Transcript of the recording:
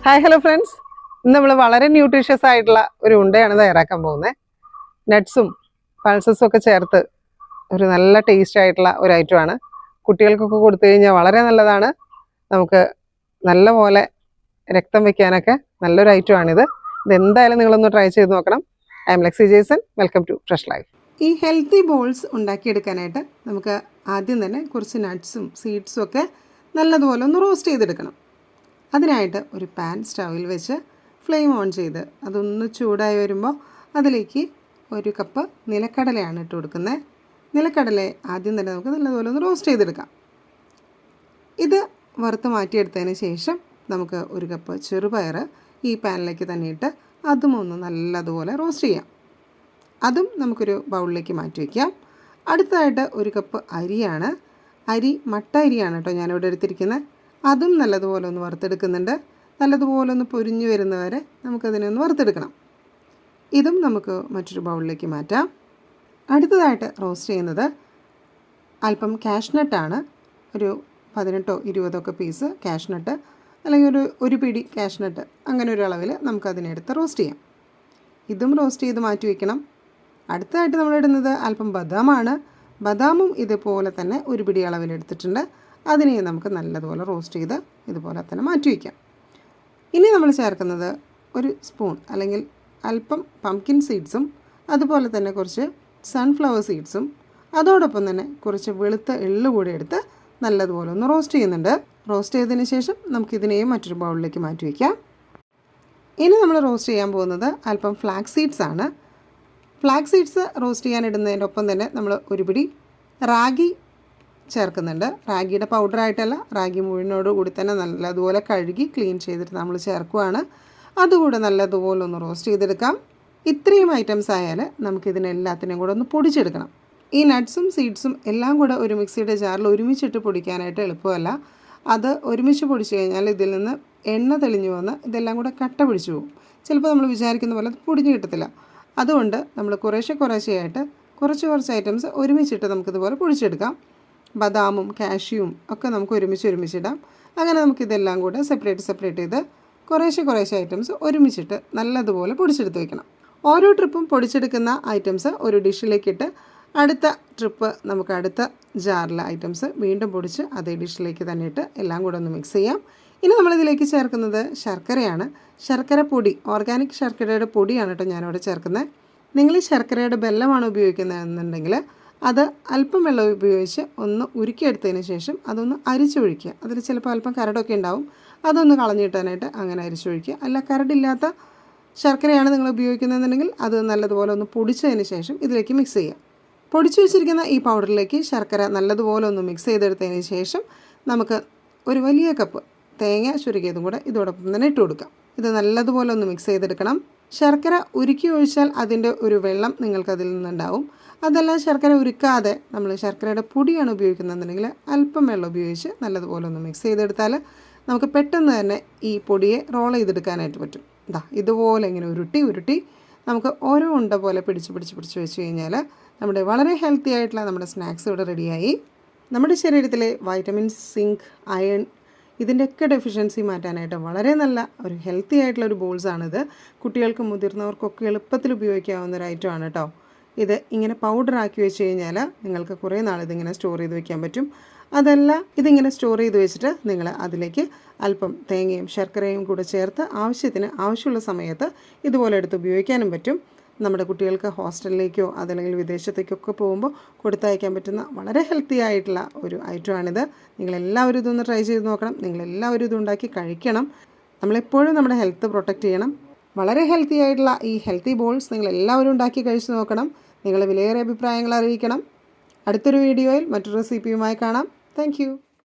Hi hello friends, ഇന്ന് നമ്മൾ വളരെ ന്യൂട്രീഷ്യസ് ആയിട്ടുള്ള ഒരു ഉണ്ടയാണ് തയ്യാറാക്കാൻ പോകുന്നത്. നട്ട്സും പൾസസും ഒക്കെ ചേർത്ത് ഒരു നല്ല ടേസ്റ്റ് ആയിട്ടുള്ള ഒരു ഐറ്റമാണ്. കുട്ടികൾക്കൊക്കെ കൊടുത്തു കഴിഞ്ഞാൽ വളരെ നല്ലതാണ്. നമുക്ക് നല്ല പോലെ രക്തം വയ്ക്കാനൊക്കെ നല്ലൊരു ഐറ്റമാണിത്. ഇതെന്തായാലും നിങ്ങളൊന്ന് ട്രൈ ചെയ്ത് നോക്കണം. I am Lexi Jason. Welcome to fresh life. ഈ ഹെൽത്തി ബോൾസ് ഉണ്ടാക്കിയെടുക്കാനായിട്ട് നമുക്ക് ആദ്യം തന്നെ കുറച്ച് നട്ട്സും സീഡ്സും ഒക്കെ നല്ലതുപോലെ ഒന്ന് റോസ്റ്റ് ചെയ്തെടുക്കണം. അതിനായിട്ട് ഒരു പാൻ സ്റ്റൗവിൽ വെച്ച് ഫ്ലെയിം ഓൺ ചെയ്ത് അതൊന്ന് ചൂടായി വരുമ്പോൾ അതിലേക്ക് ഒരു കപ്പ് നിലക്കടലയാണ് ഇട്ട് കൊടുക്കുന്നത്. നിലക്കടലയെ ആദ്യം തന്നെ നമുക്ക് നല്ലതുപോലെ ഒന്ന് റോസ്റ്റ് ചെയ്തെടുക്കാം. ഇത് വറുത്ത് മാറ്റിയെടുത്തതിന് ശേഷം നമുക്ക് ഒരു കപ്പ് ചെറുപയർ ഈ പാനിലേക്ക് തന്നെ ഇട്ട് അതും ഒന്ന് നല്ലതുപോലെ റോസ്റ്റ് ചെയ്യാം. അതും നമുക്കൊരു ബൗളിലേക്ക് മാറ്റി വയ്ക്കാം. അടുത്തതായിട്ട് ഒരു കപ്പ് അരിയാണ്. അരി മട്ട അരിയാണ് കേട്ടോ ഞാനിവിടെ എടുത്തിരിക്കുന്നത്. അതും നല്ലതുപോലെ ഒന്ന് വറുത്തെടുക്കുന്നുണ്ട്. നല്ലതുപോലെ ഒന്ന് പൊരിഞ്ഞു വരുന്നവരെ നമുക്കതിനെ ഒന്ന് വറുത്തെടുക്കണം. ഇതും നമുക്ക് മറ്റൊരു ബൗളിലേക്ക് മാറ്റാം. അടുത്തതായിട്ട് റോസ്റ്റ് ചെയ്യുന്നത് അല്പം കാഷ്നട്ടാണ്. ഒരു 18 20 പീസ് കാഷ്നട്ട്, അല്ലെങ്കിൽ ഒരു പിടി കാഷ്നട്ട്, അങ്ങനെ ഒരു അളവിൽ നമുക്കതിനെടുത്ത് റോസ്റ്റ് ചെയ്യാം. ഇതും റോസ്റ്റ് ചെയ്ത് മാറ്റി വയ്ക്കണം. അടുത്തതായിട്ട് നമ്മളിടുന്നത് അല്പം ബദാമാണ്. ബദാമും ഇതുപോലെ തന്നെ ഒരു പിടി അളവിലെടുത്തിട്ടുണ്ട്. അതിനെ നമുക്ക് നല്ലതുപോലെ റോസ്റ്റ് ചെയ്ത് ഇതുപോലെ തന്നെ മാറ്റി വയ്ക്കാം. ഇനി നമ്മൾ ചേർക്കുന്നത് ഒരു സ്പൂൺ അല്ലെങ്കിൽ അല്പം പംകിൻ സീഡ്സും അതുപോലെ തന്നെ കുറച്ച് സൺഫ്ലവർ സീഡ്സും അതോടൊപ്പം തന്നെ കുറച്ച് വെളുത്ത എള്ള് കൂടി എടുത്ത് നല്ലതുപോലെ ഒന്ന് റോസ്റ്റ് ചെയ്യുന്നുണ്ട്. റോസ്റ്റ് ചെയ്തതിന് ശേഷം നമുക്കിതിനെയും മറ്റൊരു ബൗളിലേക്ക് മാറ്റി വയ്ക്കാം. ഇനി നമ്മൾ റോസ്റ്റ് ചെയ്യാൻ പോകുന്നത് അല്പം ഫ്ലാക്സ് സീഡ്സ് ആണ്. ഫ്ലാക്സ് സീഡ്സ് റോസ്റ്റ് ചെയ്യാൻ ഇടുന്നതിൻ്റെ ഒപ്പം തന്നെ നമ്മൾ ഒരു പിടി റാഗി ചേർക്കുന്നുണ്ട്. റാഗിയുടെ പൗഡറായിട്ടല്ല, റാഗി മുഴുവനോട് കൂടി തന്നെ നല്ലതുപോലെ കഴുകി ക്ലീൻ ചെയ്തിട്ട് നമ്മൾ ചേർക്കുകയാണ്. അതുകൂടെ നല്ലതുപോലെ ഒന്ന് റോസ്റ്റ് ചെയ്തെടുക്കാം. ഇത്രയും ഐറ്റംസ് ആയാൽ നമുക്കിതിനെല്ലാത്തിനെയും കൂടെ ഒന്ന് പൊടിച്ചെടുക്കണം. ഈ നട്ട്സും സീഡ്സും എല്ലാം കൂടെ ഒരു മിക്സിയുടെ ജാറിൽ ഒരുമിച്ചിട്ട് പൊടിക്കാനായിട്ട് എളുപ്പമല്ല. അത് ഒരുമിച്ച് പൊടിച്ചു കഴിഞ്ഞാൽ ഇതിൽ നിന്ന് എണ്ണ തെളിഞ്ഞു വന്ന് ഇതെല്ലാം കൂടെ കട്ട പിടിച്ചു പോകും. ചിലപ്പോൾ നമ്മൾ വിചാരിക്കുന്ന പോലെ പൊടിഞ്ഞു കിട്ടത്തില്ല. അതുകൊണ്ട് നമ്മൾ കുറേശ്ശെയായിട്ട് കുറച്ച് ഐറ്റംസ് ഒരുമിച്ചിട്ട് നമുക്കിതുപോലെ പൊടിച്ചെടുക്കാം. ബദാമും കാഷ്യൂവും ഒക്കെ നമുക്ക് ഒരുമിച്ചിടാം. അങ്ങനെ നമുക്കിതെല്ലാം കൂടെ സെപ്പറേറ്റ് ചെയ്ത് കുറേശ്ശെ ഐറ്റംസ് ഒരുമിച്ചിട്ട് നല്ലതുപോലെ പൊടിച്ചെടുത്ത് വയ്ക്കണം. ഓരോ ട്രിപ്പും പൊടിച്ചെടുക്കുന്ന ഐറ്റംസ് ഒരു ഡിഷിലേക്കിട്ട് അടുത്ത ട്രിപ്പ് നമുക്ക് അടുത്ത ജാറിലെ ഐറ്റംസ് വീണ്ടും പൊടിച്ച് അതേ ഡിഷിലേക്ക് തന്നെ ഇട്ട് എല്ലാം കൂടെ ഒന്ന് മിക്സ് ചെയ്യാം. ഇനി നമ്മളിതിലേക്ക് ചേർക്കുന്നത് ശർക്കരയാണ്. ശർക്കര പൊടി, ഓർഗാനിക് ശർക്കരയുടെ പൊടിയാണ് കേട്ടോ ഞാനിവിടെ ചേർക്കുന്നത്. നിങ്ങൾ ശർക്കരയുടെ ബെല്ലമാണ് ഉപയോഗിക്കുന്നതെന്നുണ്ടെങ്കിൽ അത് അല്പം വെള്ളം ഉപയോഗിച്ച് ഒന്ന് ഉരുക്കിയെടുത്തതിന് ശേഷം അതൊന്ന് അരിച്ചൊഴിക്കുക. അതിൽ ചിലപ്പോൾ അല്പം കരടൊക്കെ ഉണ്ടാവും. അതൊന്ന് കളഞ്ഞിട്ടാനായിട്ട് അങ്ങനെ അരിച്ചൊഴിക്കുക. അല്ല, കരടില്ലാത്ത ശർക്കരയാണ് നിങ്ങൾ ഉപയോഗിക്കുന്നതെന്നുണ്ടെങ്കിൽ അത് നല്ലതുപോലെ ഒന്ന് പൊടിച്ചതിന് ശേഷം ഇതിലേക്ക് മിക്സ് ചെയ്യുക. പൊടിച്ചു വെച്ചിരിക്കുന്ന ഈ പൗഡറിലേക്ക് ശർക്കര നല്ലതുപോലെ ഒന്ന് മിക്സ് ചെയ്തെടുത്തതിന് ശേഷം നമുക്ക് ഒരു വലിയ കപ്പ് തേങ്ങ ചുരുക്കിയതും കൂടെ ഇതോടൊപ്പം തന്നെ ഇട്ട് കൊടുക്കാം. ഇത് നല്ലതുപോലെ ഒന്ന് മിക്സ് ചെയ്തെടുക്കണം. ശർക്കര ഉരുക്കി ഒഴിച്ചാൽ അതിൻ്റെ ഒരു വെള്ളം നിങ്ങൾക്കതിൽ നിന്നുണ്ടാവും. അതല്ല, ശർക്കര ഉരുക്കാതെ നമ്മൾ ശർക്കരയുടെ പൊടിയാണ് ഉപയോഗിക്കുന്നതെന്നുണ്ടെങ്കിൽ അല്പം വെള്ളം ഉപയോഗിച്ച് നല്ലതുപോലെ ഒന്ന് മിക്സ് ചെയ്തെടുത്താൽ നമുക്ക് പെട്ടെന്ന് തന്നെ ഈ പൊടിയെ റോൾ ചെയ്തെടുക്കാനായിട്ട് പറ്റും. ഇതുപോലെ ഇങ്ങനെ ഉരുട്ടി നമുക്ക് ഓരോ ഉണ്ട പോലെ പിടിച്ച് വെച്ച് കഴിഞ്ഞാൽ നമ്മുടെ വളരെ ഹെൽത്തി ആയിട്ടുള്ള നമ്മുടെ സ്നാക്സ് ഇവിടെ റെഡിയായി. നമ്മുടെ ശരീരത്തിലെ വൈറ്റമിൻസ്, സിങ്ക്, അയൺ ഇതിൻ്റെയൊക്കെ ഡെഫിഷ്യൻസി മാറ്റാനായിട്ട് വളരെ നല്ല ഒരു ഹെൽത്തി ആയിട്ടുള്ള ഒരു ബോൾസാണിത്. കുട്ടികൾക്കും മുതിർന്നവർക്കൊക്കെ എളുപ്പത്തിൽ ഉപയോഗിക്കാവുന്ന ഒരു ഐറ്റമാണ് കേട്ടോ. ഇത് ഇങ്ങനെ പൗഡറാക്കി വെച്ച് കഴിഞ്ഞാൽ നിങ്ങൾക്ക് കുറേ നാൾ ഇതിങ്ങനെ സ്റ്റോർ ചെയ്ത് വെക്കാൻ പറ്റും. അതല്ല, ഇതിങ്ങനെ സ്റ്റോർ ചെയ്ത് വെച്ചിട്ട് നിങ്ങൾ അതിലേക്ക് അല്പം തേങ്ങയും ശർക്കരയും കൂടെ ചേർത്ത് ആവശ്യമുള്ള സമയത്ത് ഇതുപോലെ എടുത്ത് ഉപയോഗിക്കാനും പറ്റും. നമ്മുടെ കുട്ടികൾക്ക് ഹോസ്റ്റലിലേക്കോ അതല്ലെങ്കിൽ വിദേശത്തേക്കൊക്കെ പോകുമ്പോൾ കൊടുത്തയക്കാൻ പറ്റുന്ന വളരെ ഹെൽത്തി ആയിട്ടുള്ള ഒരു ഐറ്റമാണിത്. നിങ്ങളെല്ലാവരും ഇതൊന്ന് ട്രൈ ചെയ്ത് നോക്കണം. നിങ്ങളെല്ലാവരും ഇതുണ്ടാക്കി കഴിക്കണം. നമ്മളെപ്പോഴും നമ്മുടെ ഹെൽത്ത് പ്രൊട്ടക്റ്റ് ചെയ്യണം. വളരെ ഹെൽത്തി ആയിട്ടുള്ള ഈ ഹെൽത്തി ബോൾസ് നിങ്ങളെല്ലാവരും ഉണ്ടാക്കി കഴിച്ച് നോക്കണം. നിങ്ങളുടെ വിലയേറിയ അഭിപ്രായങ്ങൾ അറിയിക്കണം. അടുത്തൊരു വീഡിയോയിൽ മറ്റൊരു റെസിപ്പിയുമായി കാണാം. താങ്ക്